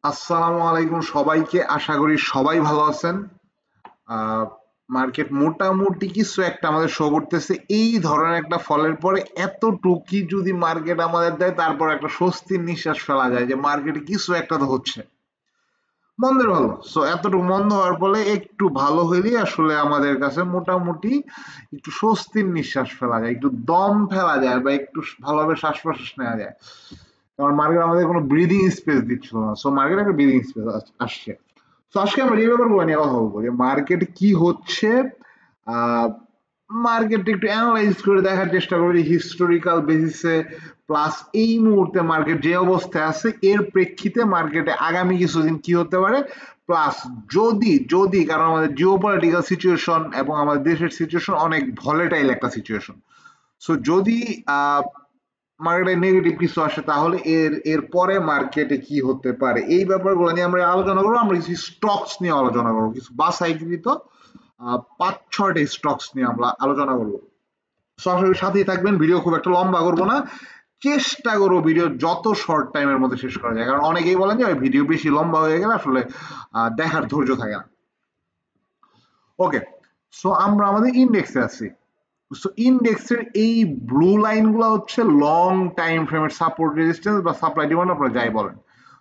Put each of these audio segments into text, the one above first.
আসসালামু আলাইকুম সবাইকে, আশা করি সবাই ভালো আছেন। মার্কেট মোটামুটি কিছু একটা আমাদের শো করতেছে। এই ধরনের একটা ফলের পরে এতটুকুই যদি মার্কেট আমাদের দেয়, তারপর একটা স্বস্তির নিঃশ্বাস ফেলা যায় যে মার্কেটে কিছু একটা তো হচ্ছে। মন্দের ভালো, সো এতটুকু মন্দ হওয়ার ফলে একটু ভালো হইলেই আসলে আমাদের কাছে মোটামুটি একটু স্বস্তির নিঃশ্বাস ফেলা যায়, একটু দম ফেলা যায় বা একটু ভালোভাবে শ্বাস প্রশ্বাস নেওয়া যায়। কারণ মার্কেট আমাদের কোনো ব্রিদিং স্পেস দিচ্ছিল না, সো মার্কেট একটা ব্রিদিং স্পেস আসছে। তো আজকে আমরা এই ব্যাপারগুলো নিয়ে কথা বলবো যে মার্কেটে কি হচ্ছে। মার্কেট একটু অ্যানালাইজ করে দেখার চেষ্টা করবো যে হিস্টোরিক্যাল বেসিসে, প্লাস এই মুহূর্তে মার্কেট যে অবস্থায় আছে এর প্রেক্ষিতে মার্কেটে আগামী কিছুদিন কি হতে পারে। প্লাস যদি যদি কারণ আমাদের জিওপলিটিক্যাল সিচুয়েশন এবং আমাদের দেশের সিচুয়েশন অনেক ভলেটাইল একটা সিচুয়েশন। সো যদি মার্কেটে নেগেটিভ কিছু আসে তাহলে এর এর পরে মার্কেটে কি হতে পারে, এই ব্যাপারগুলো নিয়ে আমরা আলোচনা করবো। আমরা কিছু স্টকস নিয়ে আলোচনা করবো, কিছু বাছাইকৃত 5-6টা স্টকস নিয়ে আমরা আলোচনা করবো। সরাসরি সাথেই থাকবেন, ভিডিও খুব একটা লম্বা করবো না, চেষ্টা করবো ভিডিও যত শর্ট টাইমের মধ্যে শেষ করা যায়, কারণ অনেকেই বলেন যে ভিডিও বেশি লম্বা হয়ে গেলে আসলে দেখার ধৈর্য থাকে না। ওকে, সো আমরা আমাদের ইন্ডেক্সে আছি। সো ইন্ডেক্সের এই ব্লু লাইন গুলো হচ্ছে লং টাইম ফ্রেমের সাপোর্ট রেজিস্ট্যান্স বা সাপ্লাই ডিমান্ড, আপনারা যাই বলেন।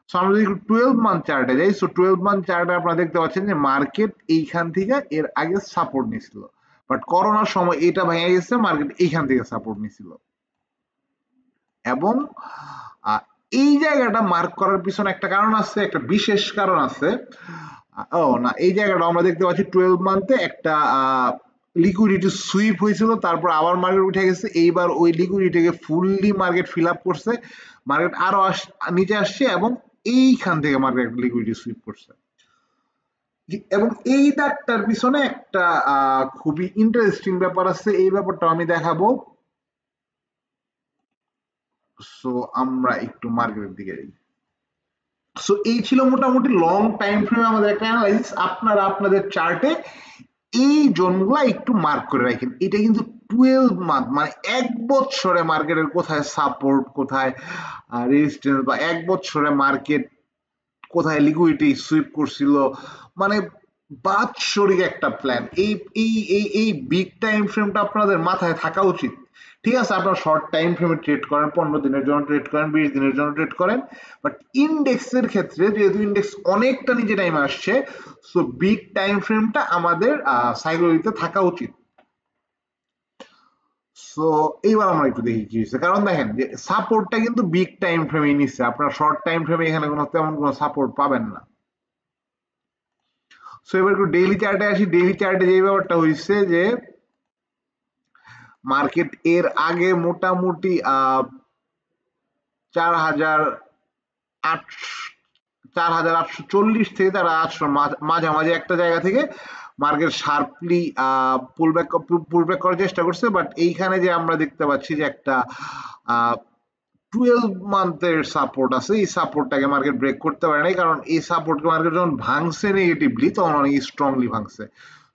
সো আমরা যদি 12 মান্থ চার্টে যাই, সো 12 মান্থ চার্টে আপনারা দেখতে পাচ্ছেন যে মার্কেট এইখান থেকে এর আগে সাপোর্ট নিছিল, বাট করোনার সময় এটা ভেঙে গেছে, মার্কেট এইখান থেকে সাপোর্ট নিছিল। এবং এই জায়গাটা মার্ক করার পিছনে একটা কারণ আছে, একটা বিশেষ কারণ আছে। ও না, এই জায়গাটা আমরা দেখতে পাচ্ছি 12 মান্থে একটা লিকুইডিটি সুইপ হয়েছিল, তারপর আবার মার্কেট উঠে গেছে। এইবার ওই লিকুইডিটিকে ফুললি মার্কেট ফিল আপ করছে, মার্কেট আরো নিচে আসছে এবং এইখান থেকে মার্কেট লিকুইডিটি সুইপ করছে। এবং এই দাগটার পিছনে একটা খুবই ইন্টারেস্টিং ব্যাপার আছে, এই ব্যাপারটা আমি দেখাবো। সো আমরা একটু মার্কেটের দিকে যাই। সো এই ছিল মোটামুটি লং টাইম ফ্রেমে আমাদের একটা অ্যানালাইসিস। আপনারা আপনাদের চার্টে এই জোনগুলো একটু মার্ক করে রাখেন। এটা কিন্তু 12 মান্থ, মানে 1 বছরে মার্কেটের কোথায় সাপোর্ট, কোথায় রেজিস্ট্যান্স, বা 1 বছরে মার্কেট কোথায় লিকুইডিটি সুইপ করছিল, মানে বাৎসরিক একটা প্ল্যান। এই এই এই এই বিগ টাইম ফ্রেমটা আপনাদের মাথায় থাকা উচিত। ঠিক আছে, আপনারা শর্ট টাইম ফ্রেমে ট্রেড করেন, 15 দিনের জন্য ট্রেড করেন, 20 দিনের জন্য ট্রেড করেন, বাট ইন্ডেক্সের ক্ষেত্রে যেহেতু ইন্ডেক্স অনেকটা নিচে টাইমে আসছে, সো বিগ টাইম ফ্রেমটা আমাদের সাইকোলজিতে থাকা উচিত। সো এইবার আমরা একটু দেখি কি হয়েছে, কারণ দেখেন যে সাপোর্টটা কিন্তু বিগ টাইম ফ্রেমে নিচ্ছে, আপনার শর্ট টাইম ফ্রেমে এখানে কোনো তেমন কোনো সাপোর্ট পাবেন না। সো এবার একটু ডেইলি চার্টে আসি। ডেইলি চার্টে যে ব্যাপারটা হয়েছে যে মার্কেট এর আগে মোটামুটি 4,840 থেকে 4,800 মাঝামাঝি একটা জায়গা থেকে মার্কেট শার্পলি পুলব্যাক করার চেষ্টা করছে, বাট এইখানে যে আমরা দেখতে পাচ্ছি যে একটা 12 মান্থের সাপোর্ট আছে, এই সাপোর্টটাকে মার্কেট ব্রেক করতে পারে নাই, কারণ এই সাপোর্টকে মার্কেট যখন ভাঙছে নেগেটিভলি তখন অনেক স্ট্রংলি ভাঙছে।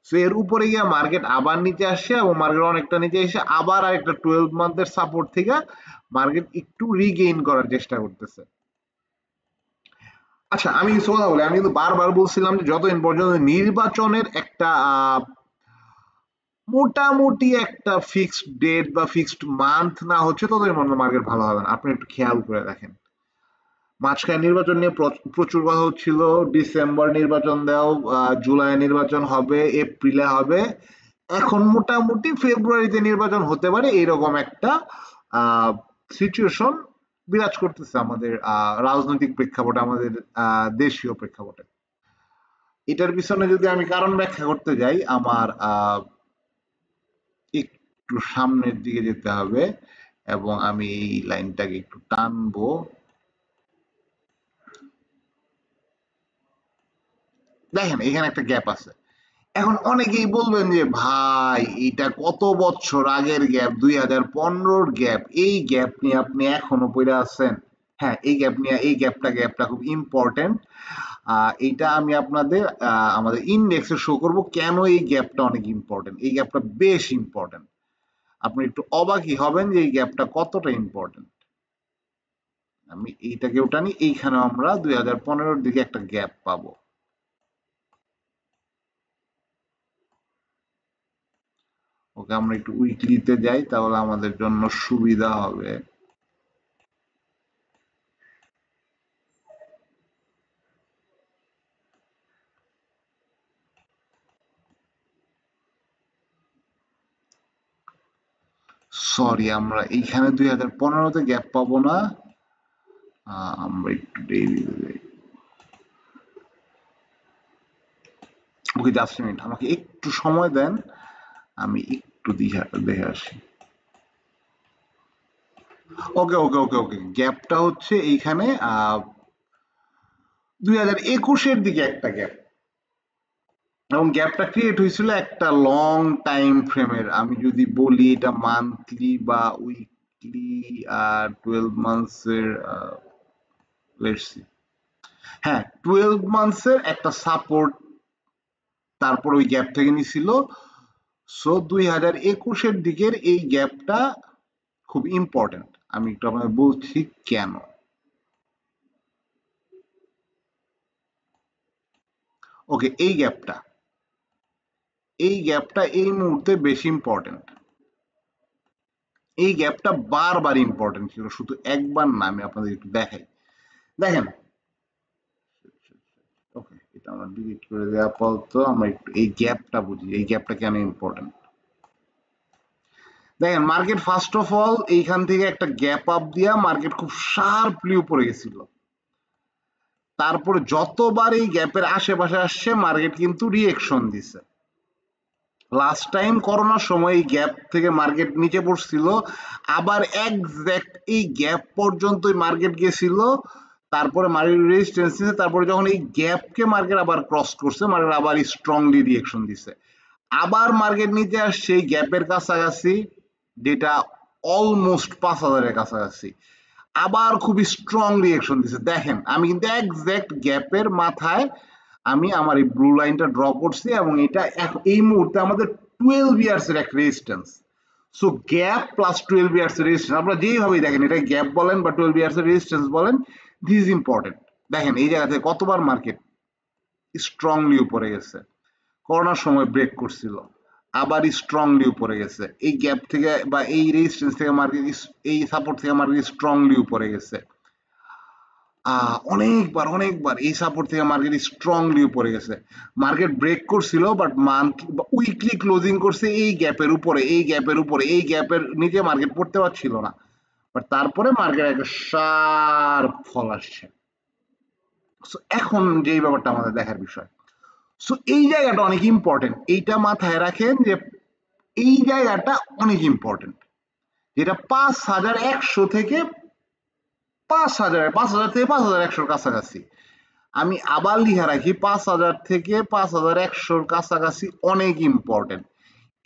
সো এর উপরে গিয়ে মার্কেট আবার নিচে আসছে এবং মার্কেট অনেকটা নিচে এসে আবার একটা 12 মান্থের সাপোর্ট থেকে মার্কেট একটু রিগেইন করার চেষ্টা করতেছে। আচ্ছা, আমি কিছু কথা বলি। আমি কিন্তু বারবার বলছিলাম যে যতদিন পর্যন্ত নির্বাচনের একটা মোটামুটি একটা ফিক্সড ডেট বা ফিক্সড মান্থ না হচ্ছে, ততদিন পর্যন্ত মার্কেট ভালো হবে না। আপনি একটু খেয়াল করে দেখেন, মাঝখানে নির্বাচন নিয়ে প্রচুর কথা হচ্ছিল। ডিসেম্বর নির্বাচন দাও, জুলাই নির্বাচন হবে, এপ্রিলে হবে, এখন মোটামুটি ফেব্রুয়ারিতে নির্বাচন হতে পারে, এরকম একটা সিচুয়েশন বিরাজ করতেছে আমাদের রাজনৈতিক প্রেক্ষাপটে, আমাদের দেশীয় প্রেক্ষাপটে। এটার পিছনে যদি আমি কারণ ব্যাখ্যা করতে যাই, আমার একটু সামনের দিকে যেতে হবে এবং আমি এই লাইনটাকে একটু টানবো। দেখেন এখানে একটা গ্যাপ আছে। এখন অনেকেই বলবেন যে ভাই এটা কত বছর আগের গ্যাপ, 2015-র গ্যাপ, এই গ্যাপ নিয়ে আপনি এখনো পড়ে আছেন। হ্যাঁ, এই গ্যাপ নিয়ে, এই গ্যাপটা খুব ইম্পর্টেন্ট। এটা আমি আপনাদের আমাদের ইন্ডেক্সে শো করব কেন এই গ্যাপটা অনেক ইম্পর্টেন্ট। এই গ্যাপটা বেশ ইম্পর্টেন্ট, আপনি একটু অবাকই হবেন যে এই গ্যাপটা কতটা ইম্পর্টেন্ট। আমি এইটাকে টানি, এইখানে আমরা 2015-র দিকে একটা গ্যাপ পাবো। ওকে, আমরা একটু উইকলিতে যাই, তাহলে আমাদের জন্য সুবিধা হবে। সরি, আমরা এইখানে 2015-তে গ্যাপ পাবো না, আমরা একটু ডেইলিতে যাই। ওকে, জাস্ট মিনিট, আমাকে একটু সময় দেন, আমি একটু দেখে আসি। ওকে ওকে ওকে ওকে, গ্যাপটা হচ্ছে এইখানে 2021-এর দিকে একটা গ্যাপ, এবং গ্যাপটা ক্রিয়েট হয়েছিল একটা লং টাইম ফ্রেমের। আমি যদি বলি এটা মান্থলি বা উইকলি, 12 মান্থসের, লেটস সি, হ্যাঁ 12 মান্থসের একটা সাপোর্ট, তারপর ওই গ্যাপ থেকে নিছিল। সো 2021-এর দিকের এই গ্যাপটা খুব ইম্পর্টেন্ট, আমি একটু আপনাকে বলছি কেন। ওকে, এই গ্যাপটা এই মুহূর্তে বেশি ইম্পর্টেন্ট। এই গ্যাপটা বারবার ইম্পর্টেন্ট ছিল, শুধু একবার না। আমি আপনাদের একটু দেখাই, দেখেন। ওকে, এটা আমরা ডিলিট করে দেওয়া আপাতত, আমরা একটু এই গ্যাপটা বুঝি, এই গ্যাপটা কেন ইম্পর্টেন্ট। দেখেন, মার্কেট ফার্স্ট অফ অল এইখান থেকে একটা গ্যাপ আপ দিয়া মার্কেট খুব শার্পলি উপরে গেছিল। তারপরে যতবার এই গ্যাপের আশেপাশে আসছে মার্কেট কিন্তু রিয়েকশন দিছে। লাস্ট টাইম করোনার সময় এই গ্যাপ থেকে মার্কেট নিচে পড়ছিল, আবার একজ্যাক্ট এই গ্যাপ পর্যন্তই মার্কেট গেছিল, তারপরে মার্কেট রেজিস্ট্যান্স দিছে, তারপরে যখন এই গ্যাপকে মার্কেট আবার ক্রস করছে, মার্কেট আবার স্ট্রংলি রিয়েকশন দিছে। আবার মার্কেট নিচে আসছে এই গ্যাপের কাছাকাছি, যেটা অলমোস্ট 5,000-এর কাছাকাছি, আবার খুবই স্ট্রং রিয়েকশন দিছে। দেখেন, আমি কিন্তু একজ্যাক্ট গ্যাপের মাথায় আমি আমার এই ব্লু লাইনটা ড্র করছি, এবং এটা এই মুহূর্তে আমাদের 12 ইয়ার্স এর একটা resistance. So gap plus 12 years এর রেজিস্ট্যান্স, আপনারা যেইভাবেই দেখেন, এটা গ্যাপ বলেন বা 12 ইয়ার্স এর রেজিস্ট্যান্স বলেন, দিস ইজ ইম্পর্টেন্ট। দেখেন এই জায়গা থেকে কতবার মার্কেট স্ট্রংলি উপরে গেছে, করোনার সময় ব্রেক করছিল, আবার স্ট্রংলি উপরে গেছে, এই গ্যাপ থেকে বা এই রেজিস্ট্যান্স থেকে মার্কেট, এই সাপোর্ট থেকে মার্কেট স্ট্রংলি উপরে গেছে, অনেকবার অনেকবার এই সাপোর্ট থেকে মার্কেট স্ট্রংলি উপরে গেছে। মার্কেট ব্রেক করছিল, বাট মান্থ উইকলি ক্লোজিং করছে এই গ্যাপের উপরে, এই গ্যাপের উপরে, এই গ্যাপের নিচে মার্কেট পড়তে পারছিল না, বাট তারপরে মার্কেট একটা শার্প ফল আসছে। সো এখন যে ব্যাপারটা আমাদের দেখার বিষয়, সো এই জায়গাটা অনেক ইম্পর্টেন্ট, এইটা মাথায় রাখেন যে এই জায়গাটা অনেক ইম্পর্টেন্ট, যেটা 5,100 থেকে 5,000 থেকে 5,100-র কাছাকাছি। আমি আবার লিখে রাখি, 5,000 থেকে 5,100-র কাছাকাছি অনেক ইম্পর্টেন্ট।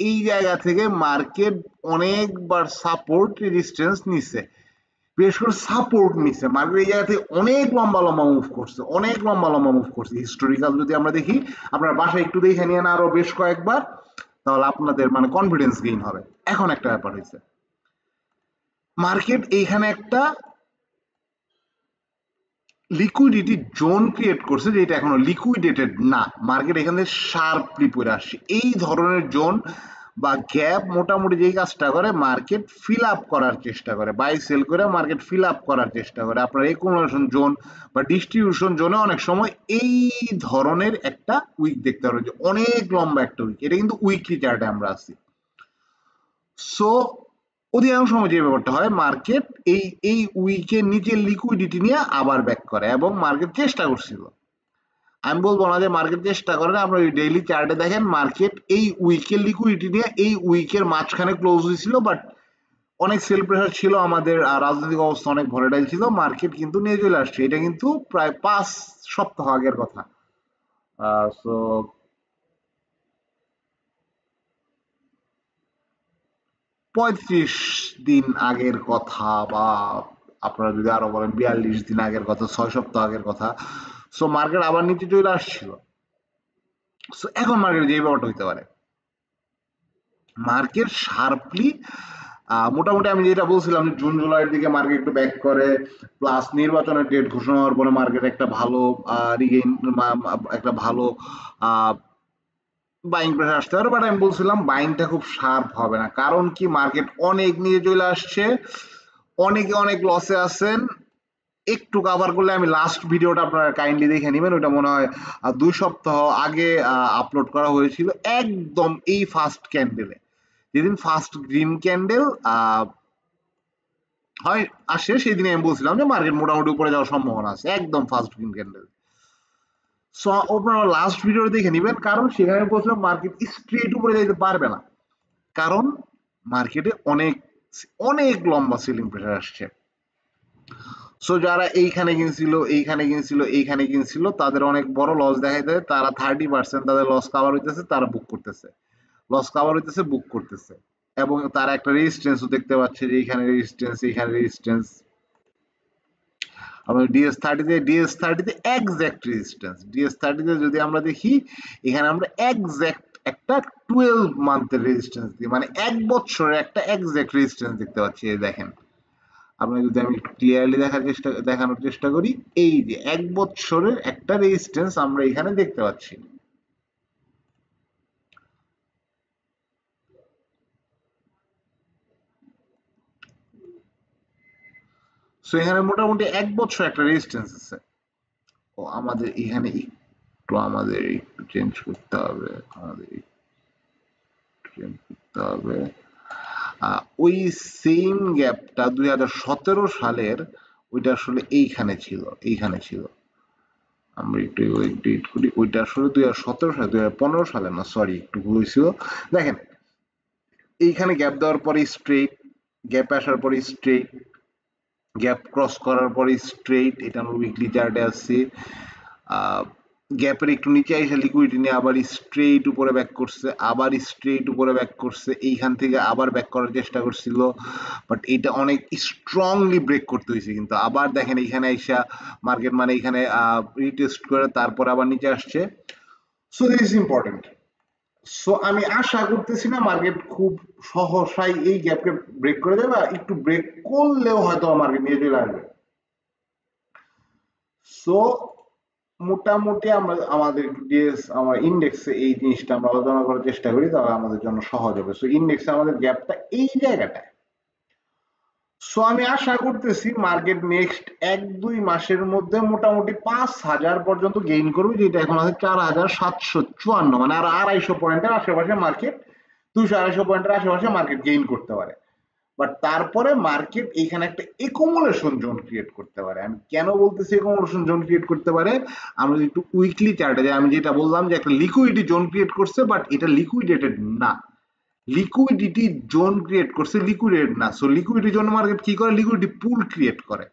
এই জায়গা থেকে মার্কেট অনেকবার সাপোর্ট রেজিস্ট্যান্স নিচ্ছে, বিশেষ করে সাপোর্ট নিচ্ছে মার্কেট, এই জায়গা থেকে অনেক লম্বা লম্বা মুভ করছে, অনেক লম্বা লম্বা মুভ করছে। হিস্টোরিক্যাল যদি আমরা দেখি, আপনার বাসায় একটু দেখে নিয়ে না আরো বেশ কয়েকবার, তাহলে আপনাদের মানে কনফিডেন্স গেইন হবে। এখন একটা ব্যাপার হয়েছে, মার্কেট এইখানে একটা লিকুইডিটি জোন ক্রিয়েট করছে, যেটা এখনো লিকুইডেটেড না, মার্কেট এখান থেকে শার্পলি পড়ে আসছে। এই ধরনের জোন বা গ্যাপ মোটামুটি যেই কাজটা করে, মার্কেট ফিল আপ করার চেষ্টা করে, বাই সেল করে মার্কেট ফিল আপ করার চেষ্টা করে। আপনার একুমুলেশন জোন বা ডিস্ট্রিবিউশন জোনে অনেক সময় এই ধরনের একটা উইক দেখতে পারবে, যে অনেক লম্বা একটা উইক, এটা কিন্তু উইকলি চার্টে আমরা আছি। সো অধিকাংশ সময় যে ব্যাপারটা হয়, মার্কেট এই এই উইকের নিচে লিকুইডিটি নিয়ে আবার ব্যাক করে, এবং মার্কেট চেষ্টা করছিল, আমি বলবো না যে মার্কেট চেষ্টা করে না। আপনার ডেইলি চার্টে দেখেন, মার্কেট এই উইকের লিকুইডিটি নিয়ে এই উইকের মাঝখানে ক্লোজ হয়েছিল, বাট অনেক সেল প্রেসার ছিল, আমাদের রাজনৈতিক অবস্থা অনেক ভলেটাইল ছিল, মার্কেট কিন্তু নিয়ে চলে আসছে। এটা কিন্তু প্রায় 5 সপ্তাহ আগের কথা। সো 35 দিন আগের কথা, বা আপনারা যদি আরো বলেন 42 দিন আগের কথা, 6 সপ্তাহ আগের কথা। সো মার্কেট আবার নিচে চলে আসছিল। সো এখন মার্কেট যে ব্যাপারটা হইতে পারে, মার্কেট শার্পলি মোটামুটি আমি যেটা বলছিলাম যে জুন জুলাইয়ের দিকে মার্কেট একটু ব্যাক করে, প্লাস নির্বাচনের ডেট ঘোষণা হওয়ার পরে মার্কেট একটা ভালো রিগেইন, একটা ভালো বাইং প্রেশার আসতে পারে। বাট আমি বলছিলাম বাইংটা খুব শার্প হবে না, কারণ কি মার্কেট অনেক নিয়ে চলে আসছে, অনেকে অনেক লসে আছেন। একটু কভার করলে, আমি লাস্ট ভিডিওটা আপনারা কাইন্ডলি দেখে নেবেন, ওটা মনে হয় 2 সপ্তাহ আগে আপলোড করা হয়েছিল, একদম এই ফার্স্ট ক্যান্ডেলে, যেদিন ফার্স্ট গ্রিন ক্যান্ডেল হয় আসে, সেই দিনে আমি বলছিলাম যে মার্কেট মোটামুটি উপরে যাওয়ার সম্ভাবনা আছে, একদম ফার্স্ট গ্রিন ক্যান্ডেল। সো আপনারা লাস্ট ভিডিওটা দেখে নেবেন, কারণ সেখানে বলছিলাম মার্কেট স্ট্রেট উপরে যেতে পারবে না, কারণ মার্কেটে অনেক অনেক লম্বা সিলিং প্রেশার আসছে। সো যারা এইখানে কিনছিল, এইখানে কিনছিল, এইখানে কিনছিল, তাদের অনেক বড় লস দেখাই দেয়, তারা 30% তাদের লস কাভার হইতেছে, তারা বুক করতেছে, লস কাভার হইতেছে, বুক করতেছে। এবং তারা একটা রেজিস্ট্যান্সও দেখতে পাচ্ছে যে এইখানে রেজিস্ট্যান্স, এইখানে রেজিস্ট্যান্স। আমরা ডিএস30তে এক্সাক্ট রেজিস্ট্যান্স, ডিএস30তে যদি আমরা দেখি, এখানে আমরা এক্সাক্ট একটা 12 মান্থের রেজিস্ট্যান্স দিই, মানে 1 বছরের একটা এক্সাক্ট রেজিস্ট্যান্স দেখতে পাচ্ছি। এই দেখেন, আপনাকে যদি আমি একটু ক্লিয়ারলি দেখানোর চেষ্টা করি, এই যে 1 বছরের একটা রেজিস্ট্যান্স আমরা এখানে দেখতে পাচ্ছি। সো এখানে মোটামুটি 1 বছর একটা রেজিস্ট্যান্স আছে। ও আমাদের এখানে একটু চেঞ্জ করতে হবে, ওই সেম গ্যাপটা 2017 সালের, ওইটা আসলে এইখানে ছিল। আমরা একটু এডিট করি, ওইটা আসলে 2017 সালে, 2015 সালে না, সরি একটু ভুল হয়েছিল। দেখেন, এইখানে গ্যাপ দেওয়ার পরে স্ট্রেট, গ্যাপ আসার পরে স্ট্রেট, গ্যাপ ক্রস করার পরে স্ট্রেট, এটা আমরা উইকলি চার্টে আসছি। গ্যাপের একটু নিচে এসে লিকুইডিটি নিয়ে আবার স্ট্রেট উপরে ব্যাক করছে, আবার স্ট্রেট উপরে ব্যাক করছে, এইখান থেকে আবার ব্যাক করার চেষ্টা করছিল, বাট এটা অনেক স্ট্রংলি ব্রেক করতে হয়েছে। কিন্তু আবার দেখেন এইখানে আইসা মার্কেট মানে এখানে রিটেস্ট করে তারপর আবার নিচে আসছে। So this is important. So আমি আশা করতেছি না মার্কেট খুব সহসাই এই গ্যাপকে ব্রেক করে দেবে, একটু ব্রেক করলেও হয়তো মার্কেট নিয়ে চলে আসবে। সো মোটামুটি আমরা আমাদের আমার ইন্ডেক্সে এই জিনিসটা আমরা আলোচনা করার চেষ্টা করি, তাহলে আমাদের জন্য সহজ হবে। সো ইন্ডেক্সে আমাদের গ্যাপটা এই জায়গাটায়। সো আমি আশা করতেছি মার্কেট নেক্সট 1-2 মাসের মধ্যে মোটামুটি 5,000 পর্যন্ত গেইন করবে, যেটা এখন আছে 4,754, মানে আর 250 পয়েন্টের আশেপাশে মার্কেট, 200-250 পয়েন্টের আশেপাশে মার্কেট গেইন করতে পারে। বাট তারপরে মার্কেট এখানে একটা একুমুলেশন জোন ক্রিয়েট করতে পারে। আমি কেন বলতেছি একুমুলেশন জোন ক্রিয়েট করতে পারে, আমরা যদি একটু উইকলি চার্টে যাই, আমি যেটা বললাম যে একটা লিকুইডিটি জোন ক্রিয়েট করছে, বাট এটা লিকুইডেটেড না, লিকুইডিটি জোন ক্রিয়েট করছে, লিকুইডেটেড না। সো লিকুইডিটি জোন মার্কেট কি করে, লিকুইডিটি পুল ক্রিয়েট করে।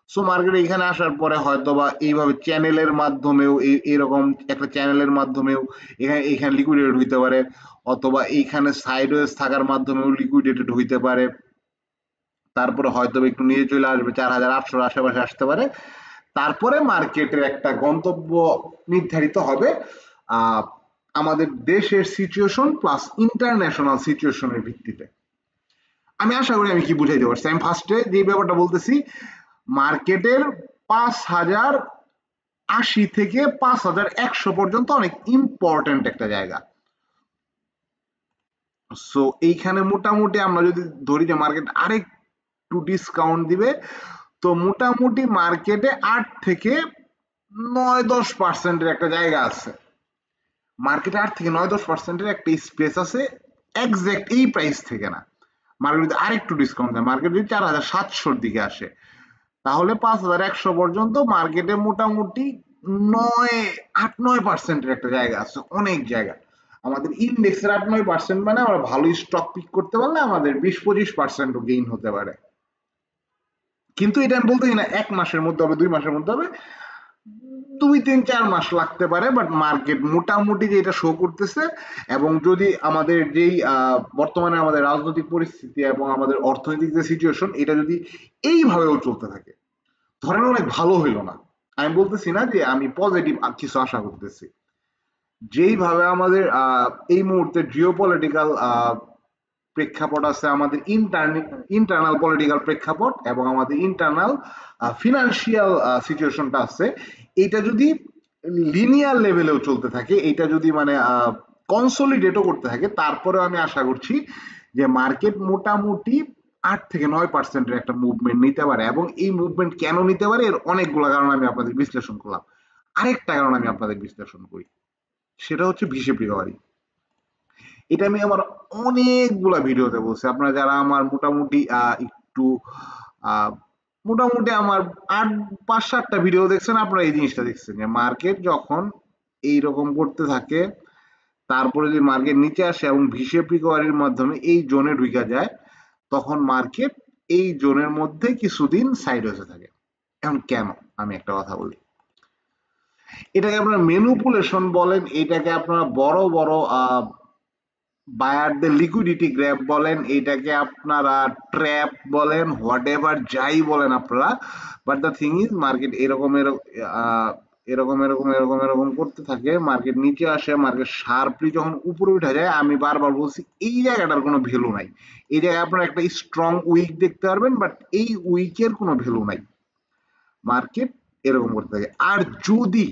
সো মার্কেট এখানে আসার পরে হয়তো বা এইভাবে চ্যানেলের মাধ্যমেও, এরকম একটা চ্যানেলের মাধ্যমেও এখানে এখানে লিকুইডেটেড হইতে পারে, অথবা এইখানে সাইডওয়েজ থাকার মাধ্যমেও লিকুইডেটেড হইতে পারে। তারপরে হয়তো একটু নিচে চলে আসবে, 4,800 আশেপাশে আসতে পারে। তারপরে মার্কেটের একটা গন্তব্য নির্ধারিত হবে আমাদের দেশের সিচুয়েশন প্লাস ইন্টারন্যাশনাল সিচুয়েশনের ভিত্তিতে। আমি আশা করি আমি কি বুঝাইতে পারছি। আমি ফার্স্টে যে ব্যাপারটা বলতেছি, মার্কেটের 5,080 থেকে 5,100 পর্যন্ত অনেক ইম্পর্টেন্ট একটা জায়গা। সো এইখানে মোটামুটি আমরা যদি ধরি যে মার্কেট আরেকটু ডিসকাউন্ট দিবে, তো মোটামুটি মার্কেটে 8-9-10% একটা জায়গা আছে, মার্কেটে 8-9-10% একটা স্পেস আছে, এক্সাক্ট এই প্রাইস থেকে না। মার্কেট যদি আরেকটু ডিসকাউন্ট দেয়, মার্কেট যদি 4,700-র দিকে আসে, তাহলে 5,100 পর্যন্ত মার্কেটে মোটামুটি 8-9% একটা জায়গা আছে, অনেক জায়গা। আমাদের ইন্ডেক্সের 8-9% মানে আমরা ভালোই স্টক পিক করতে পারলে আমাদের 20-25% গেইন হতে পারে। কিন্তু এটা আমি বলতেছি না 1 মাসের মধ্যে হবে, 2 মাসের মধ্যে হবে, 2-3-4 মাস লাগতে পারে। বাট মার্কেট মোটামুটি যেটা শো করতেছে, এবং যদি আমাদের যেই বর্তমানে আমাদের রাজনৈতিক পরিস্থিতি এবং আমাদের অর্থনৈতিক যে সিচুয়েশন, এটা যদি এইভাবেও চলতে থাকে, ধরেন অনেক ভালো হইলো না, আমি বলতেছি না যে আমি পজিটিভ কিছু আশা করতেছি, যেইভাবে আমাদের এই মুহূর্তে জিওপলিটিক্যাল প্রেক্ষাপট আছে, আমাদের ইন্টারনাল পলিটিক্যাল প্রেক্ষাপট এবং আমাদের ইন্টারনাল ফিনান্সিয়াল সিচুয়েশনটা আছে, এটা যদি লিনিয়ার লেভেলেও চলতে থাকে, এটা যদি মানে কনসলিডেটও করতে থাকে, তারপরেও আমি আশা করছি যে মার্কেট মোটামুটি 8 থেকে 9% একটা মুভমেন্ট নিতে পারে। এবং এই মুভমেন্ট কেন নিতে পারে, এর অনেকগুলো কারণ আমি আপনাদের বিশ্লেষণ করলাম। আরেকটা কারণ আমি আপনাদের বিশ্লেষণ করি, সেটা হচ্ছে ভিসেপ রিকভারি। এটা আমি আমার অনেকগুলা ভিডিওতে বলছি। আপনারা যারা আমার মোটামুটি একটু আহ, মোটামুটি আমার 5-7টা ভিডিও দেখছেন, আপনারা এই জিনিসটা দেখছেন যে মার্কেট যখন এইরকম করতে থাকে, তারপরে যদি মার্কেট নিচে আসে এবং ভিসেপ রিকভারির মাধ্যমে এই জোনে ঢুকে যায়, তখন মার্কেট এই জোনের মধ্যে কিছুদিন সাইড হয়ে থাকে। এখন কেন, আমি একটা কথা বলি। এটাকে আপনারা ম্যানিপুলেশন বলেন, এটাকে আপনারা বড় বড় বায়ারদের লিকুইডিটি গ্র্যাব বলেন, এটাকে আপনারা ট্র্যাপ বলেন, হোয়াট এভার যাই বলেন আপনারা, but the thing is market এরকম এরকম এরকম এরকম এরকম করতে থাকে, মার্কেট নিচে আসে, মার্কেট শার্পলি যখন উপরে উঠে যায়, আমি বারবার বলছি এই জায়গাটার কোনো ভ্যালু নাই। এই জায়গায় আপনারা একটা স্ট্রং উইক দেখতে পারবেন, বাট এই উইকের কোনো ভ্যালু নাই। মার্কেট এরকম করতে থাকে। আর যদি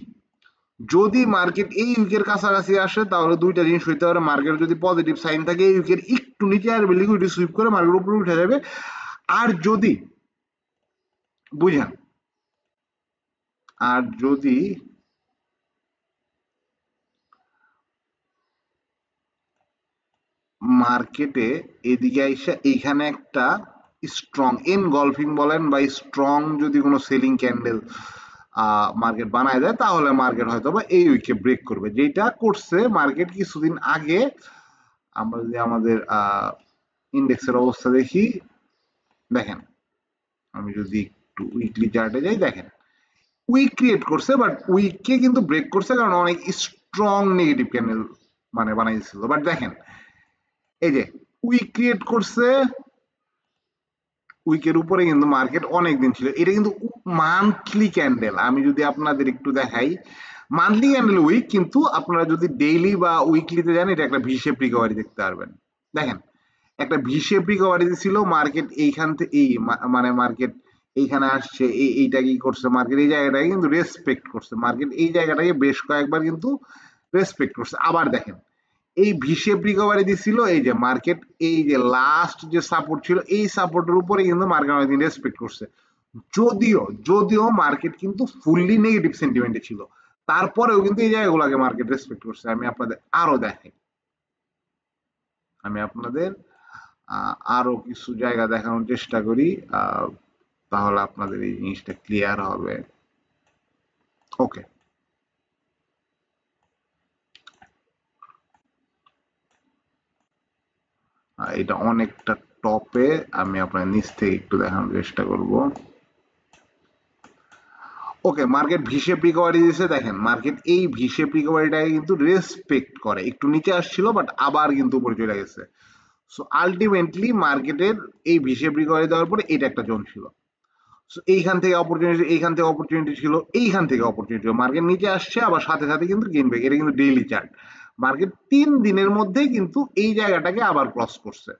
যদি মার্কেট এই উইকের কাছাকাছি আসে, তাহলে দুইটা জিনিস হইতে পারে। মার্কেট যদি পজিটিভ সাইন থাকে, এই উইকের একটু নিচে আসবে, লিকুইডিটি সুইপ করে মার্কেট উপরে উঠে যাবে। আর যদি বুঝেন, আর যদি মার্কেটে এদিকে আইসা এইখানে একটা স্ট্রং এনগলফিং বলেন বা স্ট্রং যদি কোনো সেলিং ক্যান্ডেল মার্কেট বানায় দেয়, তাহলে মার্কেট হয়তো বা এই উইকে ব্রেক করবে, যেটা করছে মার্কেট কিছুদিন আগে। আমরা যদি আমাদের ইন্ডেক্সের অবস্থা দেখি, দেখেন, আমি যদি একটু উইকলি চার্টে যাই, দেখেন উইক ক্রিয়েট করছে, বাট উইককে কিন্তু ব্রেক করছে, কারণ অনেক স্ট্রং নেগেটিভ ক্যান্ডেল মানে বানাইছিল। বাট দেখেন, এই যে উইক ক্রিয়েট করছে, উইকের উপরে কিন্তু মার্কেট অনেক দিন ছিল। এটা কিন্তু মান্থলি ক্যান্ডেল। আমি যদি আপনাদের একটু দেখাই, মান্থলি ক্যান্ডেল উইক, কিন্তু আপনারা যদি ডেইলি বা উইকলিতে যান, এটা একটা ভি শেপ রিকভারি দেখতে পারবেন। দেখেন, একটা ভি শেপ রিকভারি ছিল, মার্কেট এইখান থেকে এই মানে মার্কেট এইখানে আসছে, এইটা কি করছে, মার্কেট এই জায়গাটাকে কিন্তু রেসপেক্ট করছে, মার্কেট এই জায়গাটাকে বেশ কয়েকবার কিন্তু রেসপেক্ট করছে। আবার দেখেন, এই ভি শেপ রিকভারি দিছিল, এই যে মার্কেট এই যে লাস্ট যে সাপোর্ট ছিল, এই সাপোর্টের উপরে কিন্তু মার্কেট অনেকদিন রেসপেক্ট করছে। যদিও যদিও মার্কেট কিন্তু ফুললি নেগেটিভ সেন্টিমেন্টে ছিল, তারপরেও কিন্তু এই জায়গাগুলোকে মার্কেট রেসপেক্ট করছে। আমি আপনাদের আরো দেখাই, আমি আপনাদের আরো কিছু জায়গা দেখানোর চেষ্টা করি, তাহলে আপনাদের এই জিনিসটা ক্লিয়ার হবে। ওকে, এটা অনেকটা টপে, আমি আপনার নিচ থেকে একটু দেখানোর চেষ্টা করব। ওকে, মার্কেট ভি শেপ রিকভারি দিয়েছে। দেখেন, মার্কেট এই ভি শেপ রিকভারিটাকে কিন্তু রেসপেক্ট করে, একটু নিচে আসছিল, বাট আবার কিন্তু উপরে চলে গেছে। সো আলটিমেটলি মার্কেটের এই ভি শেপ রিকভারি দেওয়ার পরে এটা একটা জোন ছিল। সো এইখান থেকে অপরচুনিটি, এইখান থেকে অপরচুনিটি ছিল, এইখান থেকে অপরচুনিটি ছিল, মার্কেট নিচে আসছে, আবার সাথে সাথে কিন্তু গেইন ব্যাক। এটা কিন্তু ডেইলি চার্ট। মার্কেট 3 দিনের মধ্যেই কিন্তু এই জায়গাটাকে আবার ক্রস করছে।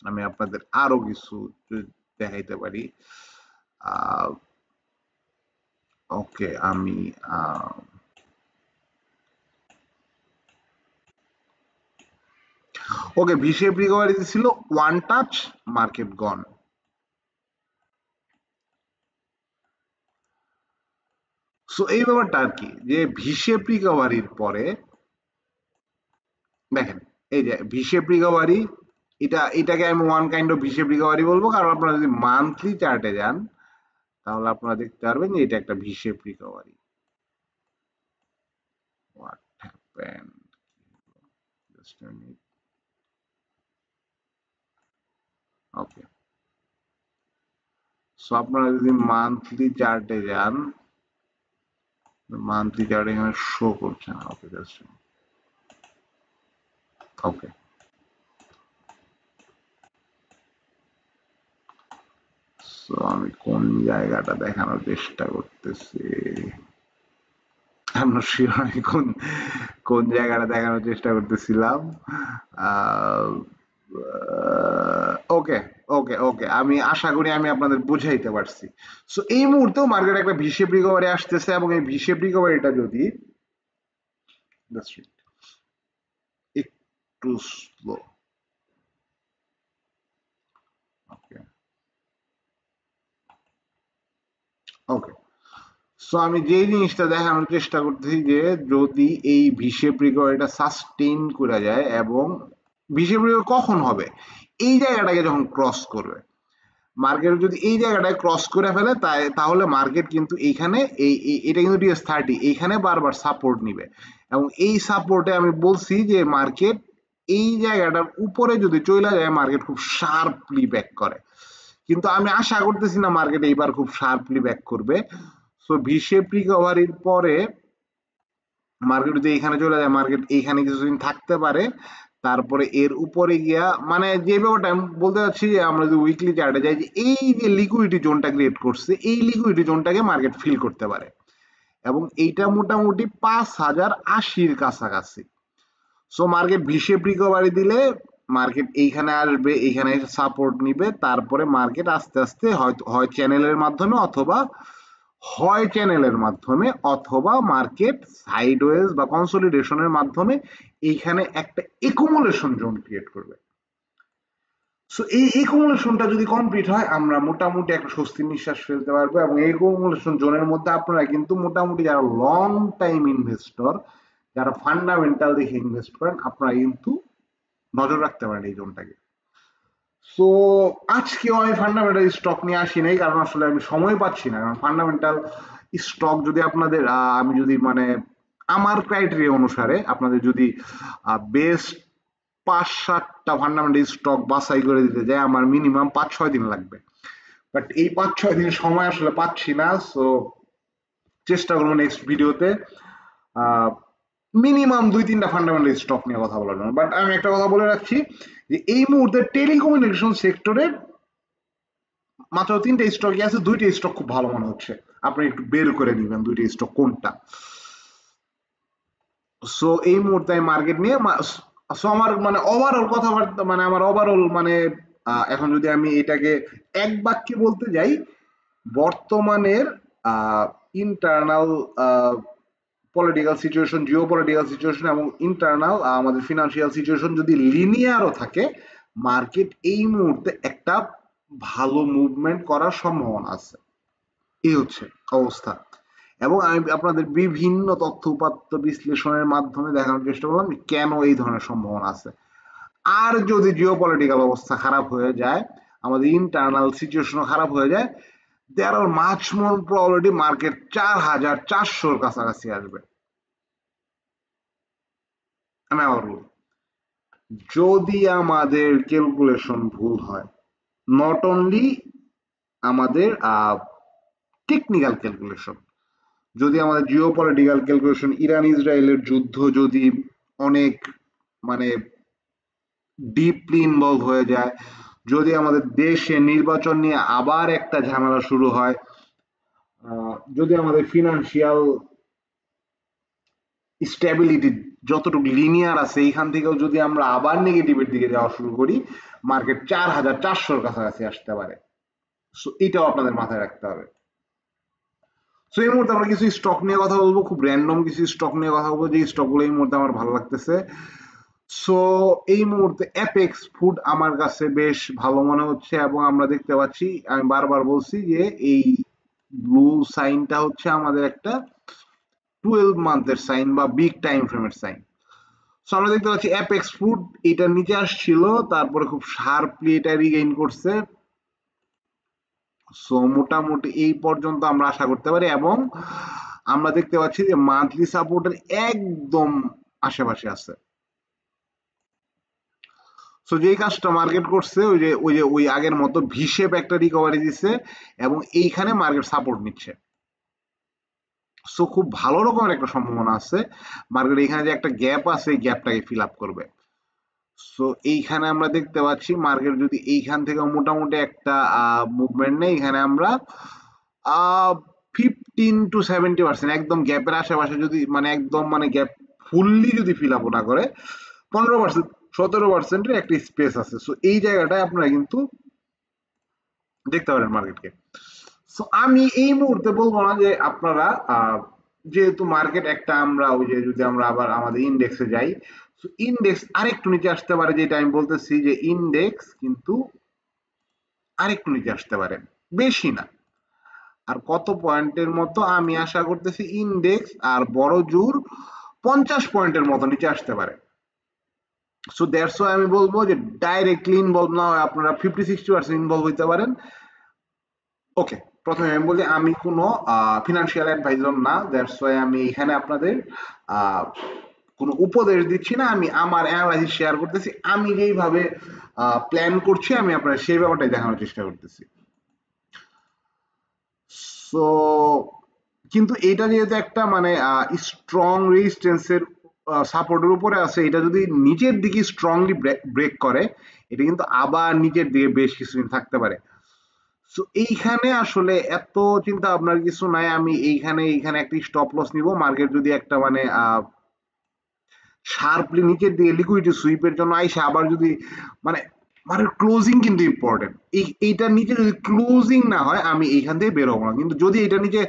আমি আপনাদের আরো কিছু দেখাইতে পারি। ওকে, আমি ওকে, ভি শেপ রিকভারি ছিল, ওয়ান টাচ মার্কেট গন। সো এই ব্যাপারটা আর কি, যে ভি শেপ রিকভারির পরে দেখেন, এই যে ভি শেপ রিকভারি, এটাকে আমি one kind of V shape recovery বলবো, কারণ আপনারা যদি মান্থলি চার্টে যান, তাহলে আপনারা দেখতে পারবেন যে এটা একটা V shape recovery. What happened, just a minute. Okay, so আপনারা যদি মান্থলি চার্টে যান, মান্থলি চার্ট এখানে শো করছে না। ওকে, জাস্ট ওকে, সো আমি কোন জায়গাটা দেখানোর চেষ্টা করতেছি। আমরা শিরোনামে কোন কোন জায়গাটা দেখানোর চেষ্টা করতেছিলাম। ওকে ওকে ওকে, আমি আশা করি আমি আপনাদের বুঝাইতে পারছি। সো এই মুহূর্তেও মার্কেট একটা ভি শেপ রিকভারি আসতেছে, এবং এই ভি শেপ রিকভারিটা যদি একটু স্লো, ওকে ওকে, সো আমি যে জিনিসটা দেখানোর চেষ্টা করতেছি যে যদি এই ভি শেপ রিকভারিটা সাস্টেইন করা যায়, এবং ভি শেপ রিকভারি কখন হবে, এই জায়গাটাকে যখন ক্রস করবে, মার্কেট যদি এই জায়গাটায় ক্রস করে ফেলে তাহলে মার্কেট কিন্তু এইখানে এটা কিন্তু টিএস30 এইখানে বারবার সাপোর্ট নিবে, এবং এই সাপোর্টে আমি বলছি যে মার্কেট এই জায়গাটার উপরে যদি চলে যায় মার্কেট খুব শার্পলি ব্যাক করে, কিন্তু আমি আশা করতেছি না মার্কেট এইবার খুব শার্পলি ব্যাক করবে। সো ভি শেপ রিকভারির পরে মার্কেট যদি এখানে চলে যায়, মার্কেট এইখানে কিছুদিন থাকতে পারে, তারপরে এর উপরে গিয়া মানে যে ব্যাপারটা আমি বলতে চাচ্ছি যে আমরা যদি উইকলি চার্টে যাই, যে এই যে লিকুইডিটি জোনটা ক্রিয়েট করছে, এই লিকুইডিটি জোনটাকে মার্কেট ফিল করতে পারে, এবং এইটা মোটামুটি 5080-র কাছাকাছি। So market V shape recovery দিলে মার্কেট এইখানে আসবে, এইখানে এসে সাপোর্ট নিবে, তারপরে মার্কেট আস্তে আস্তে হয়তো চ্যানেলের মাধ্যমে অথবা মার্কেট সাইডওয়েজ বা কনসলিডেশনের মাধ্যমে এইখানে একটা একুমুলেশন জোন ক্রিয়েট করবে। সো এই একুমুলেশনটা যদি কমপ্লিট হয় আমরা মোটামুটি একটা স্বস্তির নিঃশ্বাস ফেলতে পারবো, এবং এই একুমুলেশন জোনের মধ্যে আপনারা কিন্তু মোটামুটি যারা লং টাইম ইনভেস্টর, যারা ফান্ডামেন্টাল দেখে ইনভেস্ট করেন, আপনারা কিন্তু নজর রাখতে পারেন এই জোনটাকে। সো আজকেও আমি ফান্ডামেন্টাল স্টক নিয়ে আসি নাই, কারণ আসলে আমি সময় পাচ্ছি না, কারণ ফান্ডামেন্টাল স্টক যদি আপনাদের আমি যদি মানে আমার ক্রাইটেরিয়া অনুসারে আপনাদের যদি বেস্ট 5-7টা ফান্ডামেন্টাল স্টক বাছাই করে দিতে যায় আমার মিনিমাম 5-6 দিন লাগবে, বাট এই 5-6 দিন সময় আসলে পাচ্ছি না। সো চেষ্টা করবো নেক্সট ভিডিওতে মিনিমাম 2-3টা ফান্ডামেন্টাল স্টক নিয়ে কথা বলার জন্য। বাট আমি একটা কথা বলে রাখছি যে এই মুহূর্তে টেলিকমিউনিকেশন সেক্টরের মাত্র 3টে স্টকই আছে, 2টি স্টক খুব ভালো মনে হচ্ছে, আপনি একটু বের করে নিবেন 2টি স্টক কোনটা। সো এই মুহূর্তে আমি মার্কেট নিয়ে সো আমার মানে ওভারঅল কথাবার্তা মানে আমার ওভারঅল মানে এখন যদি আমি এটাকে এক বাক্যে বলতে যাই, বর্তমানের internal political situation, Jio political situation এবং ইন্টারনাল আমাদের ফিনান্সিয়াল সিচুয়েশন যদি লিনিয়ারও থাকে, মার্কেট এই মুহূর্তে একটা ভালো মুভমেন্ট করার সম্ভাবনা আছে, এই হচ্ছে অবস্থা। এবং আমি আপনাদের বিভিন্ন তথ্য উপাত্ত বিশ্লেষণের মাধ্যমে দেখানোর চেষ্টা করলাম যে কেন এই ধরনের সম্ভাবনা আছে। আর যদি জিও পলিটিক্যাল অবস্থা খারাপ হয়ে যায়, আমাদের ইন্টারনাল সিচুয়েশনও খারাপ হয়ে যায়, there are much more probability market 4400-র কাছাকাছি আসবে। আমি আবার বলি, যদি আমাদের ক্যালকুলেশন ভুল হয়, নট অনলি আমাদের টেকনিক্যাল ক্যালকুলেশন, যদি আমাদের জিও পলিটিক্যাল ক্যালকুলেশন, ইরান ইসরায়েলের যুদ্ধ যদি অনেক মানে ডিপলি ইনভলভ হয়ে যায়, যদি আমাদের দেশে নির্বাচন নিয়ে আবার একটা ঝামেলা শুরু হয়, যদি আমাদের ফিনান্সিয়াল স্টেবিলিটি যতটুকু লিনিয়ার আছে এইখান থেকেও যদি আমরা আবার নেগেটিভের দিকে যাওয়া শুরু করি, মার্কেট 4400-র কাছাকাছি আসতে পারে। সো এটাও আপনাদের মাথায় রাখতে হবে। সো এই মুহূর্তে আমরা কিছু স্টক নিয়ে কথা বলবো, খুব র্যান্ডম কিছু স্টক নিয়ে কথা বলবো, যে স্টকগুলো এই মুহূর্তে আমার ভালো লাগতেছে। সো এই মুহূর্তে অ্যাপেক্স ফুড আমার কাছে বেশ ভালো মনে হচ্ছে, এবং আমরা দেখতে পাচ্ছি, আমি বারবার বলছি যে এই ব্লু সাইনটা হচ্ছে আমাদের একটা 12 মান্থের সাইন বা বিগ টাইম ফ্রেমের সাইন। সো আমরা দেখতে পাচ্ছি অ্যাপেক্স ফুড এটার নিচে আসছিল, তারপরে খুব শার্পলি এটা রিগেইন করছে। সো মোটামুটি এই পর্যন্ত আমরা আশা করতে পারি, এবং আমরা দেখতে পাচ্ছি যে মান্থলি সাপোর্টের একদম আশেপাশে আছে। সো যেই কাজটা মার্কেট করছে ওই আগের মতো ভি শেপ একটা রিকভারি দিচ্ছে, এবং এইখানে মার্কেট সাপোর্ট নিচ্ছে। সো খুব ভালো রকমের একটা সম্ভাবনা আছে মার্কেট এখানে যে একটা গ্যাপ আছে এই গ্যাপটাকে ফিল আপ করবে। সো এইখানে আমরা দেখতে পাচ্ছি মার্কেট যদি এইখান থেকে মোটামুটি একটা মুভমেন্ট নেই, এখানে আমরা 15 to 70%, একদম গ্যাপের আশেপাশে যদি মানে একদম মানে গ্যাপ ফুললি যদি ফিল আপ না করে 15%, 17%-এর একটা স্পেস আছে। সো এই জায়গাটায় আপনারা কিন্তু দেখতে পারেন মার্কেটকে। সো আমি এই মুহূর্তে বলবো না যে আপনারা যেহেতু মার্কেট একটা, আমরা ওই যে যদি আমরা আবার আমাদের ইন্ডেক্সে যাই, সো ইন্ডেক্স আরেকটু নিচে আসতে পারে, যেটা আমি বলতেছি যে ইন্ডেক্স কিন্তু আরেকটু নিচে আসতে পারে, বেশি না। আর কত পয়েন্টের মতো আমি আশা করতেছি ইন্ডেক্স আর বড় জোর 50 পয়েন্টের মতো নিচে আসতে পারে। সো দ্যাটস ওয়াই আমি বলবো যে ডাইরেক্টলি ইনভলভ না হয় আপনারা 50-60% ইনভলভ হইতে পারেন। ওকে, প্রথমে আমি বলি আমি কোনো ফিনান্সিয়াল অ্যাডভাইজার না, দ্যাটস ওয়াই আমি এখানে আপনাদের কোনো উপদেশ দিচ্ছি না, আমি আমার অ্যানালাইসিস শেয়ার করতেছি, আমি যেইভাবে প্ল্যান করছি আমি আপনার সেই ব্যাপারটাই দেখানোর চেষ্টা করতেছি। সো কিন্তু এটা যেহেতু একটা মানে স্ট্রং রেজিস্ট্যান্সের সাপোর্টের উপরে আছে, এটা যদি নিচের দিকে স্ট্রংলি ব্রেক করে, এটা কিন্তু আবার নিচের দিকে বেশ কিছুদিন থাকতে পারে। সো এইখানে আসলে এত চিন্তা ভাবনার কিছু নাই, আমি এইখানে একটা স্টপ লস নিব। মার্কেট যদি একটা মানে শার্পলি নিচের দিকে লিকুইডিটি সুইপের জন্য আইসে আবার যদি মানে মানে ক্লোজিং কিন্তু ইম্পর্টেন্ট, এইটার নিচে যদি ক্লোজিং না হয় আমি এইখান থেকে বের হবো না। কিন্তু যদি এটা নিচে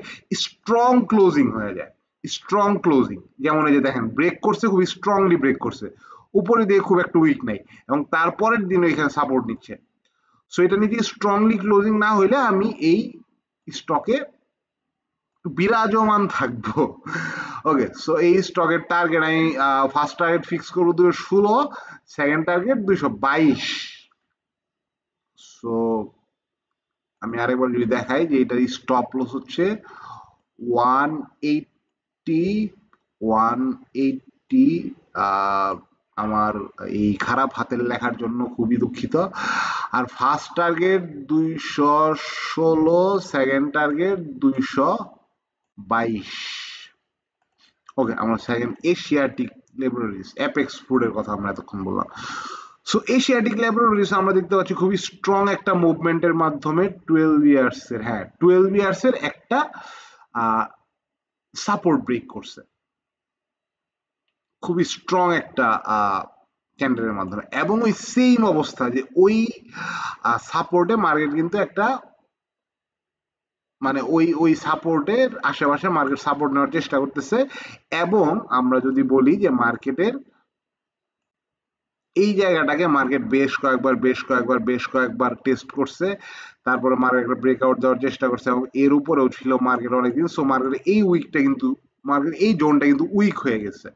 স্ট্রং ক্লোজিং হয়ে যায়, স্ট্রং ক্লোজিং, যেমন এই যে দেখেন ব্রেক করছে, খুবই স্ট্রংলি ব্রেক করছে, উপরে দিয়ে খুব একটা উইক নাই, এবং তারপরের দিনও এখানে সাপোর্ট নিচ্ছে। সো এটা নিচে স্ট্রংলি ক্লোজিং না হইলে আমি এই স্টকে বিরাজমান থাকবো। ওকে, সো এই স্টকের টার্গেট আমি ফার্স্ট টার্গেট ফিক্স করবো 216, সেকেন্ড টার্গেট 222। সো আমি আরেকবার যদি দেখাই যে এটার স্টপ লস হচ্ছে 180, 180। আমার এই খারাপ হাতের লেখার জন্য খুবই দুঃখিত। আর ফার্স্ট টার্গেট 216, সেকেন্ড টার্গেট 222। ওকে, আমরা সেকেন্ড এশিয়াটিক ল্যাবরেটরিজ, অ্যাপেক্স ফুডের কথা আমরা এতক্ষণ বললাম। সো এশিয়াটিক ল্যাবরেটরিজ আমরা দেখতে পাচ্ছি খুবই স্ট্রং একটা মুভমেন্টের মাধ্যমে 12 ইয়ার্স এর, হ্যাঁ 12 ইয়ার্স এর একটা সাপোর্ট ব্রেক করছে, খুবই স্ট্রং একটা ক্যান্ডেলের মাধ্যমে, এবং ওই সেম অবস্থা যে ওই সাপোর্টে মার্কেট কিন্তু একটা মানে ওই ওই সাপোর্টের আশেপাশে মার্কেট সাপোর্ট নেওয়ার চেষ্টা করতেছে। এবং আমরা যদি বলি যে মার্কেটের এই জায়গাটাকে মার্কেট বেশ কয়েকবার টেস্ট করছে, তারপরে মার্কেট ব্রেকআউট দেওয়ার চেষ্টা করছে, এবং এর উপরেও ছিল মার্কেট অনেকদিন। সো মার্কেট এই উইকটা কিন্তু মার্কেট এই জোনটা কিন্তু উইক হয়ে গেছে,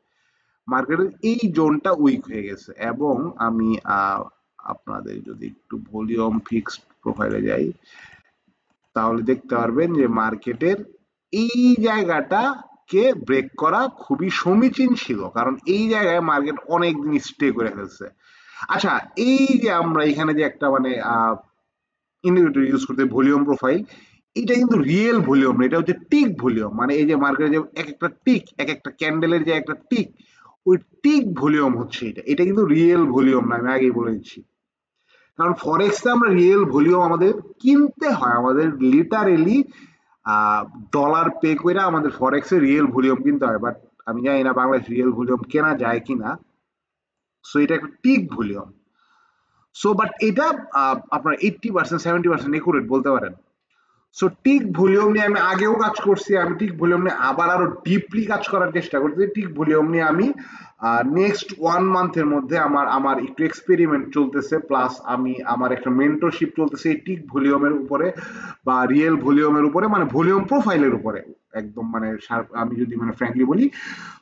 মার্কেটের এই জোনটা উইক হয়ে গেছে। এবং আমি আপনাদের যদি একটু ভলিউম ফিক্সড প্রোফাইলে যাই, তাহলে দেখতে পারবেন যে মার্কেটের এই জায়গাটাকে ব্রেক করা খুবই সমীচীন ছিল, কারণ এই জায়গায় মার্কেট অনেকদিন স্টে করে ফেলছে। আচ্ছা, এই যে আমরা এখানে যে একটা মানে ইন্ডিকেটর ইউজ করতে ভলিউম প্রোফাইল, এটা কিন্তু রিয়েল ভলিউম না, এটা হচ্ছে টিক ভলিউম। মানে এই যে মার্কেটে যে এক একটা টিক, এক একটা ক্যান্ডেলের যে একটা টিক, ওই টিক ভলিউম হচ্ছে এটা, এটা কিন্তু রিয়েল ভলিউম না, আমি আগেই বলে দিচ্ছি। কারণ ফরেক্সে আমরা রিয়েল ভলিউম আমাদের কিনতে হয়, আমাদের লিটারেলি ডলার পে করে আমাদের ফরেক্সে রিয়েল ভলিউম কিনতে হয়। বাট আমি জানি না বাংলাদেশ রিয়েল ভলিউম কেনা যায় কিনা। সো এটা একটা টিক ভলিউম। সো বাট এটা আপনার 80%, 70% একুরেট বলতে পারেন। সো টিক ভলিউম নিয়ে আমি আগেও কাজ করছি, আমি টিক ভলিউম নিয়ে আবার আরো ডিপলি কাজ করার চেষ্টা করছি। টিক ভলিউম নিয়ে আমি নেক্সট 1 মান্থের মধ্যে আমার আমার একটু এক্সপেরিমেন্ট চলতেছে, প্লাস আমি আমার একটা মেন্টরশিপ চলতেছে এই টিক ভলিউমের উপরে বা রিয়েল ভলিউমের উপরে, মানে ভলিউম প্রোফাইলের উপরে একদম মানে আমি যদি মানে ফ্র্যাঙ্কলি বলি।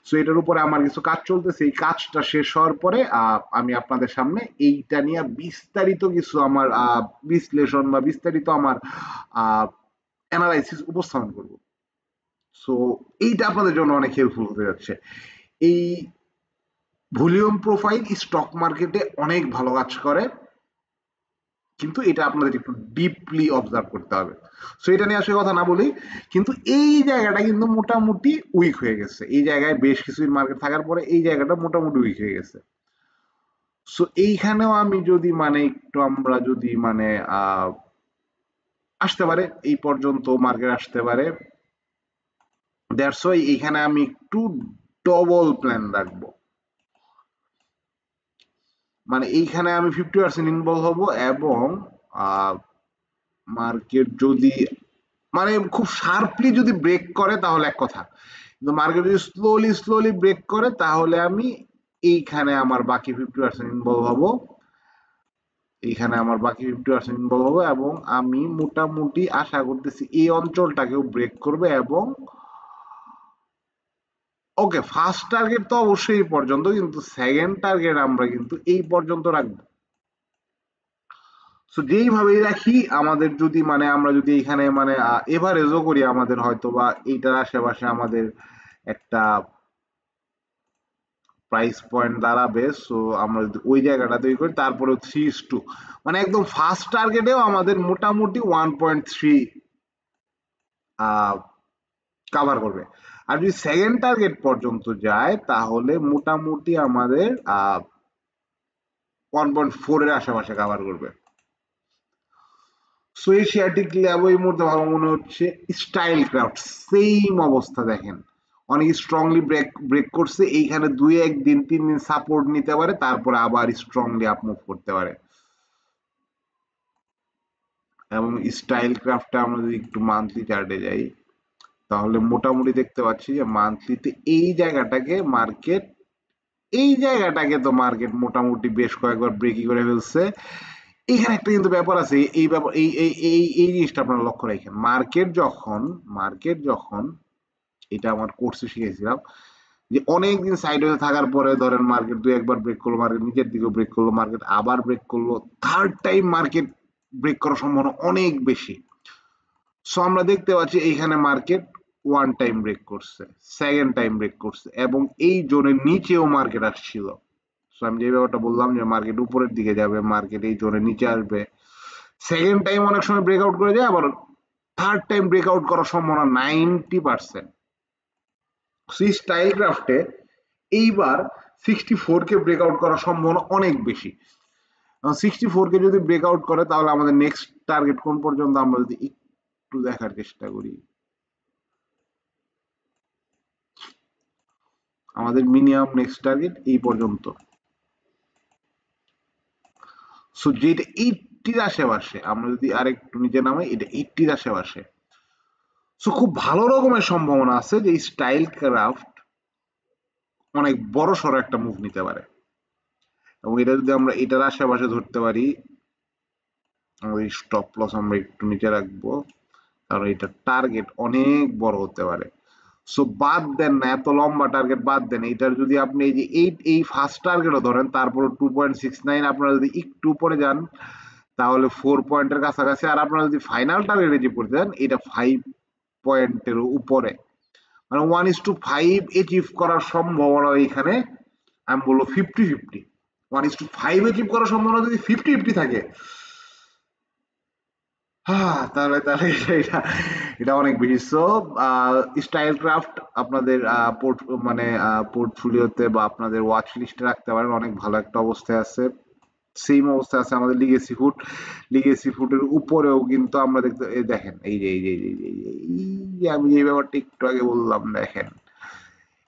সো এটার উপরে আমার কিছু কাজ চলতেছে, এই কাজটা শেষ হওয়ার পরে আমি আপনাদের সামনে এইটা নিয়ে বিস্তারিত কিছু আমার বিশ্লেষণ বা বিস্তারিত আমার অ্যানালাইসিস উপস্থাপন করব। সো এইটা আপনাদের জন্য অনেক হেল্পফুল হতে যাচ্ছে। এই ভলিউম প্রোফাইল স্টক মার্কেটে অনেক ভালো কাজ করে, কিন্তু এটা আপনাদের একটু ডিপলি অবজার্ভ করতে হবে। সো এটা নিয়ে আসলে কথা না বলি, কিন্তু এই জায়গাটা কিন্তু মোটামুটি উইক হয়ে গেছে, এই জায়গায় বেশ কিছুদিন মার্কেট থাকার পরে এই জায়গাটা মোটামুটি উইক হয়ে গেছে। সো এইখানেও আমি যদি মানে একটু আমরা যদি মানে আসতে পারে এই পর্যন্ত মার্কেট আসতে পারে, দ্যাটস ওয়াই এখানে আমি একটু ডবল প্ল্যান রাখবো, মানে এইখানে আমি 50% ইনভলভ হব এবং মার্কেট যদি মানে খুব শার্পলি যদি ব্রেক করে তাহলে এক কথা, কিন্তু মার্কেট যদি স্লোলি স্লোলি ব্রেক করে তাহলে আমি এইখানে আমার বাকি 50% ইনভলভ হব, এইখানে আমার বাকি 50% ইনভলভ হবো এবং আমি মোটামুটি আশা করতেছি এই অঞ্চলটাকেও ব্রেক করবে এবং ওকে ফার্স্ট টার্গেট তো অবশ্যই এই পর্যন্ত, কিন্তু সেকেন্ড টার্গেট আমরা কিন্তু এই পর্যন্ত রাখবো। সো যেইভাবেই রাখি আমাদের যদি মানে আমরা যদি এখানে মানে এভারেজও করি আমাদের হয়তো বা এইটার আশেপাশে আমাদের একটা প্রাইস পয়েন্ট দাঁড়াবে, সো আমরা যদি ওই জায়গাটা তৈরি করি তারপরে 3:2 মানে একদম ফার্স্ট টার্গেটেও আমাদের মোটামুটি 1.3 কাভার করবে। আর যদি সেকেন্ড টার্গেট পর্যন্ত যায় তাহলে মোটামুটি আমাদের 1.4 এর আশেপাশে কাভার করবে। সো এই শেয়ারটি ল্যাব এই মুহূর্তে ভালো মনে হচ্ছে। স্টাইল ক্রাফট সেম অবস্থা দেখেন, অনেক স্ট্রংলি ব্রেক ব্রেক করছে, এইখানে 2 1 দিন 3 দিন সাপোর্ট নিতে পারে, তারপরে আবার স্ট্রংলি আপ মুভ করতে পারে। এবং স্টাইল ক্রাফটে আমরা যদি একটু মান্থলি চার্টে যাই তাহলে মোটামুটি দেখতে পাচ্ছি যে মান্থলিতে এই জায়গাটাকে তো মার্কেট মোটামুটি বেশ কয়েকবার ব্রেকই করে ফেলছে। এখানে একটা কিন্তু ব্যাপার আছে, এই ব্যাপার এই জিনিসটা আপনারা লক্ষ্য রাখেন, মার্কেট যখন এটা আমার কোর্সে শিখেছিলাম যে অনেকদিন সাইড হয়ে থাকার পরে ধরেন মার্কেট 2 1 বার ব্রেক করলো, মার্কেট নিচের দিকে ব্রেক করলো, মার্কেট আবার ব্রেক করলো, থার্ড টাইম মার্কেট ব্রেক করার সম্ভাবনা অনেক বেশি। সো আমরা দেখতে পাচ্ছি এইখানে মার্কেট ওয়ান টাইম ব্রেক করছে, সেকেন্ড টাইম ব্রেক করছে এবং এই জোনের নিচেও মার্কেট আসছিল। সো আমি যে ব্যাপারটা বললাম যে মার্কেট উপরের দিকে যাবে, মার্কেট এই জোনের নিচে আসবে, সেকেন্ড টাইম অনেক সময় ব্রেকআউট করে যায়, আবার থার্ড টাইম ব্রেকআউট করার সম্ভাবনা 90%। সি স্টাইল ক্রাফটে এইবার 64 কে ব্রেকআউট করার সম্ভাবনা অনেক বেশি। 64 কে যদি ব্রেকআউট করে তাহলে আমাদের নেক্সট টার্গেট কোন পর্যন্ত আমরা যদি একটু দেখার চেষ্টা করি, আমাদের মিনিমাম নেক্সট টার্গেট এই পর্যন্ত। সো যেটা 80-র আশেপাশে, আমরা যদি আরেকটু নিচে নামাই, এটা 80-র আশেপাশে। সো খুব ভালো রকমের সম্ভাবনা আছে যে স্টাইল ক্রাফট অনেক বড় সড়ো একটা মুভ নিতে পারে এবং এটা যদি আমরা এটার আশেপাশে ধরতে পারি, আমাদের স্টপ লস আমরা একটু নিচে রাখবো কারণ এটা টার্গেট অনেক বড় হতে পারে। সো বাদ দেন না, এত লম্বা টার্গেট বাদ দেন, এটার যদি আপনি এই যে এই ফার্স্ট টার্গেটও ধরেন তারপর 2.69 আপনারা যদি একটু উপরে যান তাহলে 4 পয়েন্টের কাছাকাছি, আর আপনারা যদি ফাইনাল টার্গেট অ্যাচিভ করতে যান এটা 5 পয়েন্টের উপরে, মানে 1:5 অ্যাচিভ করার সম্ভাবনা এখানে আমি বলবো 50-50। 1:5 অ্যাচিভ করার সম্ভাবনা যদি 50-50 থাকে, হ্যাঁ তাহলে তাহলে এটা এটা অনেক বেশি। সো স্টাইল ক্রাফট আপনাদের মানে পোর্টফোলিওতে বা আপনাদের ওয়াচ লিস্টে রাখতে পারেন, অনেক ভালো একটা অবস্থায় আছে। সেম অবস্থা আছে আমাদের লিগেসি ফুডের উপরেও কিন্তু আমরা দেখতে দেখেন এই যে এই যে আমি যে ব্যাপারটা একটু আগে বললাম দেখেন,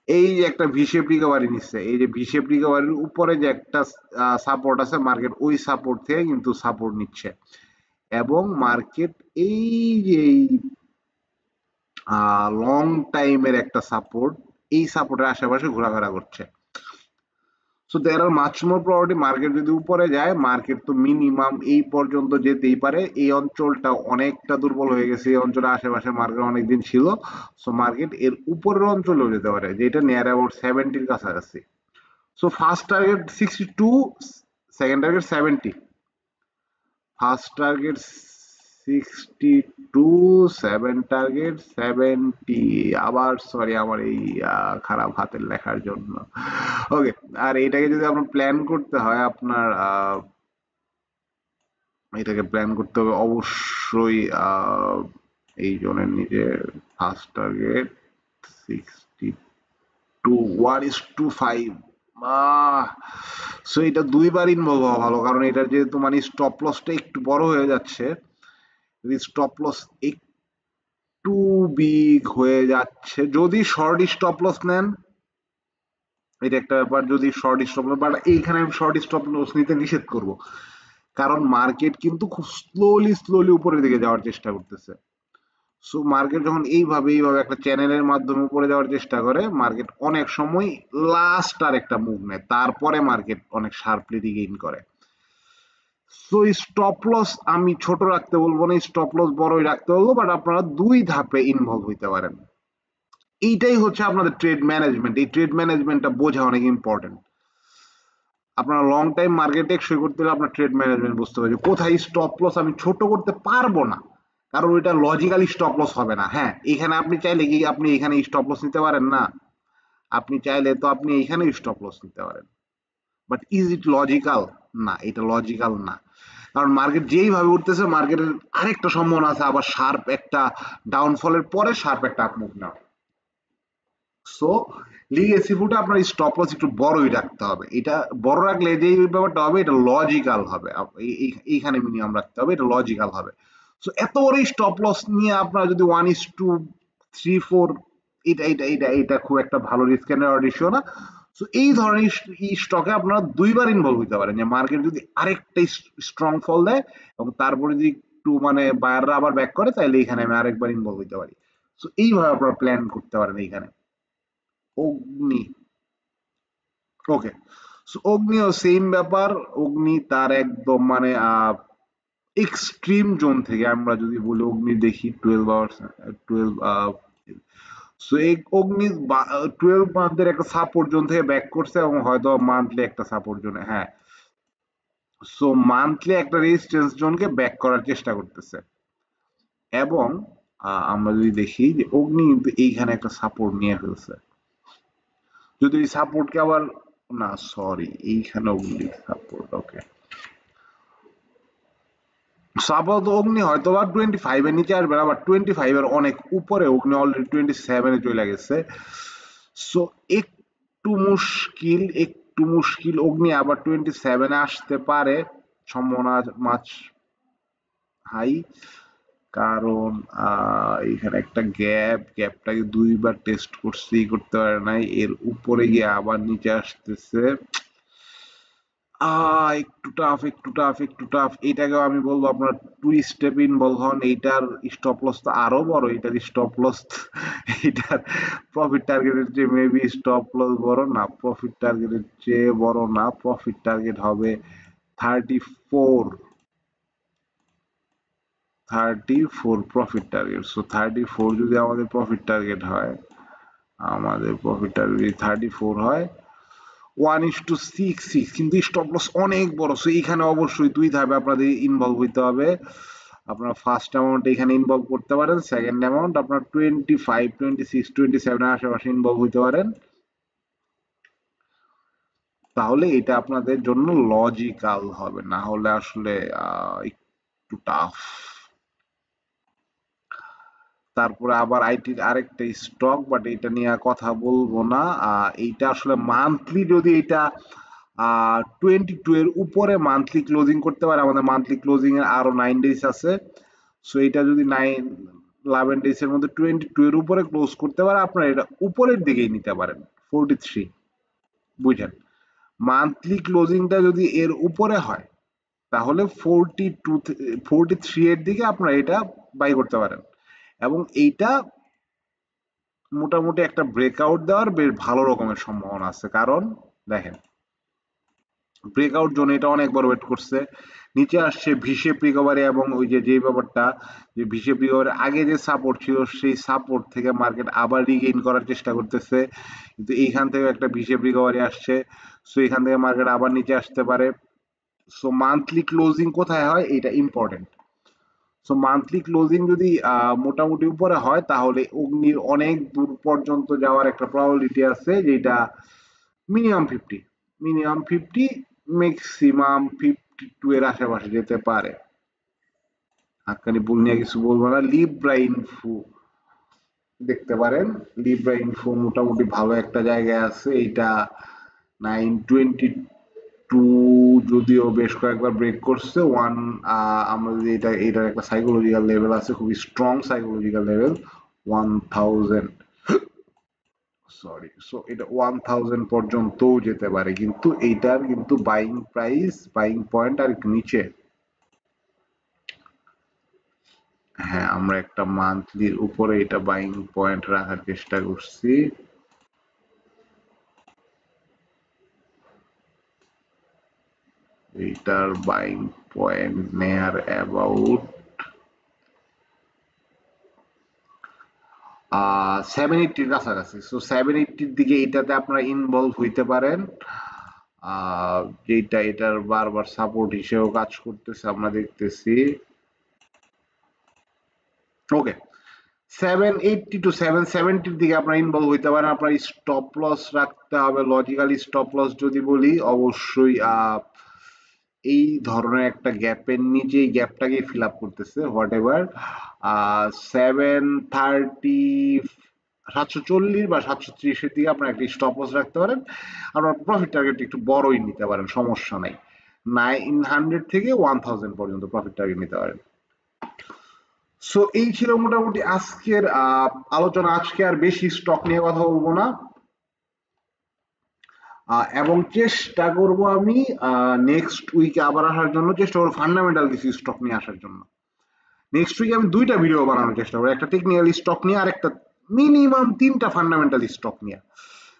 এই যে একটা ভিশেপ রিকভারি নিচ্ছে, এই যে ভিশেপ রিকভারির উপরে যে একটা সাপোর্ট আছে, মার্কেট ওই সাপোর্ট থেকে কিন্তু সাপোর্ট নিচ্ছে এবং মার্কেট এই যে লং টাইমের একটা সাপোর্ট, এই সাপোর্টের আশেপাশে ঘোরাফেরা করছে। So there are much more probability market যদি উপরে যায়, মার্কেট তো মিনিমাম এই পর্যন্ত যেতেই পারে। এই অঞ্চলটা অনেকটা দুর্বল হয়ে গেছে, এই অঞ্চলের আশেপাশে মার্কেট অনেকদিন ছিল। সো মার্কেট এর উপরের অঞ্চলেও যেতে পারে, যেটা নিয়ার অ্যাবাউট 70-র কাছাকাছি। So first target 62, second target 70, first target 62, seven target 70। আবার সরি আমার এই খারাপ হাতের লেখার জন্য। ওকে, আর এটাকে যদি আপনার প্ল্যান করতে হয়, আপনার এটাকে প্ল্যান করতে হবে অবশ্যই এই জোনের নিচে ফার্স্ট টার্গেট 62, 1:5। সো এটা দুইবার ইনভলভ হওয়া ভালো কারণ এটার যেহেতু মানে স্টপ লসটা একটু বড় হয়ে যাচ্ছে, যদি স্টপ লস একটু বিগ হয়ে যাচ্ছে, যদি শর্ট স্টপ লস নেন এটা একটা ব্যাপার, যদি শর্ট স্টপ লস, বাট এইখানে আমি শর্ট স্টপ লস নিতে নিষেধ করব, কারণ মার্কেট কিন্তু খুব স্লোলি স্লোলি উপরের দিকে যাওয়ার চেষ্টা করতেছে। সো মার্কেট যখন এইভাবে এইভাবে একটা চ্যানেলের মাধ্যমে উপরে যাওয়ার চেষ্টা করে, মার্কেট অনেক সময় লাস্ট আর একটা মুভ নেয়, তারপরে মার্কেট অনেক শার্পলি রিগেইন করে। সো স্টপ লস আমি ছোট রাখতে বলবো না, স্টপ লস বড়ই রাখতে বলবো, বাট আপনারা দুই ধাপে ইনভলভ হইতে পারেন। এইটাই হচ্ছে আপনাদের ট্রেড ম্যানেজমেন্ট। এই ট্রেড ম্যানেজমেন্টটা বোঝা অনেক ইম্পর্টেন্ট। আপনার লং টাইম মার্কেটে টেকসই করতে হলে আপনার ট্রেড ম্যানেজমেন্ট বুঝতে হবে যে কোথায় স্টপ লস আমি ছোট করতে পারবো না, কারণ ওইটা লজিক্যালি স্টপ লস হবে না। হ্যাঁ, এখানে আপনি চাইলে কি আপনি এখানে স্টপ লস নিতে পারেন না? আপনি চাইলে তো আপনি এখানে স্টপ লস নিতে পারেন, বাট ইজ ইট লজিক্যাল? না, এটা লজিক্যাল না। কারণ মার্কেট যেইভাবে উঠতেছে, মার্কেটের আরেকটা সম্ভাবনা আছে আবার শার্প একটা ডাউনফলের পরে শার্প একটা আপ মুভ নেওয়া। সো লিগেসি ফুটে আপনার স্টপ লস একটু বড়ই রাখতে হবে। এটা বড় রাখলে যে ব্যাপারটা হবে এটা লজিক্যাল হবে, এইখানে মিনিমাম রাখতে হবে, এটা লজিক্যাল হবে। সো এত বড় স্টপ লস নিয়ে আপনারা যদি 1:3-4, এটা এটা এটা এটা খুব একটা ভালো রিস্ক নেওয়ার রেশিও না। সো এই ধরনের স্টকে আপনারা দুইবার ইনভলভ হতে পারেন, যে মার্কেট যদি আরেকটা স্ট্রং ফল দেয় এবং তারপরে যদি একটু মানে বায়াররা আবার ব্যাক করে, তাহলে এখানে আমি আরেকবার ইনভলভ হতে পারি। সো এইভাবে আপনারা প্ল্যান করতে পারেন এইখানে। অগ্নি, ওকে, সো অগ্নিও সেম ব্যাপার। অগ্নি তার একদম মানে এক্সট্রিম জোন থেকে আমরা যদি বলি, অগ্নি দেখি 12 আওয়ার্স, 12, সো এই অগ্নি 12 মান্থের একটা সাপোর্ট জোন থেকে ব্যাক করছে এবং হয়তো মান্থলি একটা সাপোর্ট জোনে, হ্যাঁ, সো মান্থলি একটা রেজিস্ট্যান্স জোনকে ব্যাক করার চেষ্টা করতেছে। এবং আমরা যদি দেখি যে অগ্নি কিন্তু এইখানে একটা সাপোর্ট নিয়ে ফেলছে, যদি এই সাপোর্টকে আবার, না সরি, এইখানে অগ্নি সাপোর্ট, ওকে, আপাতত অগ্নি হয়তো বা 25 এর নিচে আসবে না, বাট 25 এর অনেক উপরে অগ্নি অলরেডি 27-এ চলে গেছে। সো একটু মুশকিল অগ্নি আবার 27-এ আসতে পারে, সম্ভাবনা মাছ হাই। কারণ এখানে একটা গ্যাপটাকে দুইবার টেস্ট করছে, করতে পারে নাই, এর উপরে গিয়ে আবার নিচে আসতেছে। একটু টাফ। এটাকেও আমি বলবো আপনার টু স্টেপ ইনভলভ হন। এইটার স্টপ লস তো আরো বড়, এটার স্টপ লস এটার প্রফিট টার্গেটের চেয়ে মেবি স্টপ লস বড় না, প্রফিট টার্গেটের চেয়ে বড় না, প্রফিট টার্গেট হবে 34, 34 প্রফিট টার্গেট। সো 34 যদি আমাদের প্রফিট টার্গেট হয়, আমাদের প্রফিট টার্গেট যদি 34 হয়, 1:66, কিন্তু স্টপ লস অনেক বড়। সো এইখানে অবশ্যই দুই ধাপে আপনাদের ইনভলভ হইতে হবে। আপনার ফার্স্ট অ্যামাউন্ট এখানে ইনভলভ করতে পারেন, সেকেন্ড অ্যামাউন্ট আপনার 25, 26, 27 আশেপাশে ইনভলভ হইতে পারেন, তাহলে এটা আপনাদের জন্য লজিক্যাল হবে, না হলে আসলে একটু টাফ। তারপরে আবার আইটির আরেকটা স্টক, বাট এটা নিয়ে কথা বলবো না। এইটা আসলে মান্থলি যদি এটা 22 এর উপরে মান্থলি ক্লোজিং করতে পারে, আমাদের মান্থলি ক্লোজিং এর আরো 9 ডেজ আছে। সো এটা যদি 11 ডেজ এর মধ্যে 22 এর উপরে ক্লোজ করতে পারে, আপনারা এটা উপরের দিকেই নিতে পারেন 43, বুঝেন। মান্থলি ক্লোজিংটা যদি এর উপরে হয়, তাহলে 43 এর দিকে আপনারা এটা বাই করতে পারেন। এবং এইটা মোটামুটি একটা ব্রেকআউট দেওয়ার বেশ ভালো রকমের সম্ভাবনা আছে, কারণ দেখেন ব্রেকআউট জোন এটা অনেকবার ওয়েট করছে, নিচে আসছে ভিশেপ রিকভারি, এবং ওই যে যে ব্যাপারটা, যে ভিশেপ রিকভারি আগে যে সাপোর্ট ছিল সেই সাপোর্ট থেকে মার্কেট আবার রিগেইন করার চেষ্টা করতেছে, কিন্তু এইখান থেকে একটা ভিশেপ রিকভারি আসছে। সো এখান থেকে মার্কেট আবার নিচে আসতে পারে। সো মান্থলি ক্লোজিং কোথায় হয় এটা ইম্পর্টেন্ট। সো মান্থলি ক্লোজিং যদি মোটামুটি উপরে হয়, তাহলে অগ্নির অনেক দূর পর্যন্ত যাওয়ার একটা প্রবাবিলিটি আছে, যেটা মিনিমাম 50, মিনিমাম 50, ম্যাক্সিমাম 52 এর আশেপাশে যেতে পারে। হাক্কানি বুল নিয়ে কিছু বলবো না। লিব্রা ইনফো দেখতে পারেন, লিব্রা ইনফো মোটামুটি ভালো একটা জায়গায় আছে, এইটা 920 টু যদিও বেশ কয়েকবার ব্রেক করছে ওয়ান, আমরা যদি এটার একটা সাইকোলজিক্যাল লেভেল আছে, খুবই strong psychological level 1000, sorry, so এটা 1000 পর্যন্তও যেতে পারে, কিন্তু এইটার কিন্তু বাইং প্রাইস, বাইং পয়েন্ট আর একটু নিচে। হ্যাঁ, আমরা একটা মান্থলির উপরে এটা বাইং পয়েন্ট রাখার চেষ্টা করছি। এইটার বাইং পয়েন্ট নেয়ার অ্যাবাউট 780-র কাছাকাছি। সো 780-র দিকে এটাতে আপনারা ইনভলভ হইতে পারেন, যেটা এটার বারবার সাপোর্ট হিসেবেও কাজ করতেছে আমরা দেখতেছি। ওকে, 780 to 770-র দিকে আপনারা ইনভলভ হইতে পারেন। আপনার স্টপ লস রাখতে হবে, লজিক্যালি স্টপ লস যদি বলি অবশ্যই এই ধরনের একটা গ্যাপের নিচে গ্যাপটাকে ফিল আপ করতেছে হোয়াট এভার 730, 740 বা 730-এর দিকে আপনার একটা স্টপ লস রাখতে পারেন। আপনার প্রফিট টার্গেট একটু বড়ই নিতে পারেন, সমস্যা নাই। 900 থেকে 1000 পর্যন্ত প্রফিট টার্গেট নিতে পারেন। সো এই ছিল মোটামুটি আজকের আলোচনা। আজকে আর বেশি স্টক নিয়ে কথা বলবো না, এবং চেষ্টা করব আমি নেক্সট উইকে আবার আসার জন্য, চেষ্টা করবো ফান্ডামেন্টাল কিছু স্টক নিয়ে আসার জন্য। নেক্সট উইকে আমি 2টা ভিডিও বানানোর চেষ্টা করবো, একটা টেকনিক্যাল স্টক নিয়ে আর একটা মিনিমাম 3টা ফান্ডামেন্টাল স্টক নিয়ে।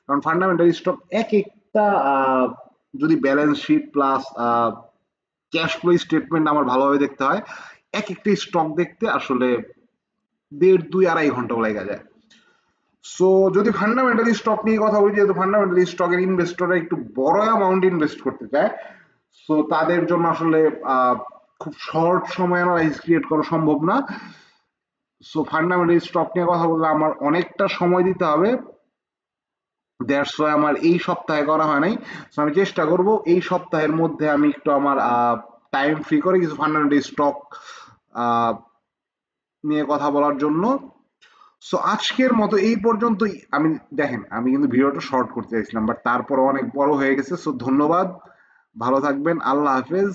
কারণ ফান্ডামেন্টাল স্টক এক একটা যদি balance sheet plus cash flow statement আমার ভালোভাবে দেখতে হয়, এক একটা স্টক দেখতে আসলে 1.5-2-2.5 ঘন্টাও লেগে যায়। সো যদি ফান্ডামেন্টালি স্টক নিয়ে কথা বলি, যেহেতু ফান্ডামেন্টালি স্টকের ইনভেস্টররা একটু বড় অ্যামাউন্ট ইনভেস্ট করতে চায়, সো তাদের জন্য আসলে খুব শর্ট সময় অ্যানালাইজ ক্রিয়েট করা সম্ভব না। সো ফান্ডামেন্টালি স্টক নিয়ে কথা বললে আমার অনেকটা সময় দিতে হবে, দ্যাটস ওয়াই আমার এই সপ্তাহে করা হয় নাই। সো আমি চেষ্টা করব এই সপ্তাহের মধ্যে আমি একটু আমার টাইম ফ্রি করে কিছু ফান্ডামেন্টাল স্টক নিয়ে কথা বলার জন্য। সো আজকের মতো এই পর্যন্তই। আমি দেখেন, আমি কিন্তু ভিডিওটা শর্ট করতে চাইছিলাম, বাট তারপর অনেক বড় হয়ে গেছে। সো ধন্যবাদ, ভালো থাকবেন, আল্লাহ হাফেজ।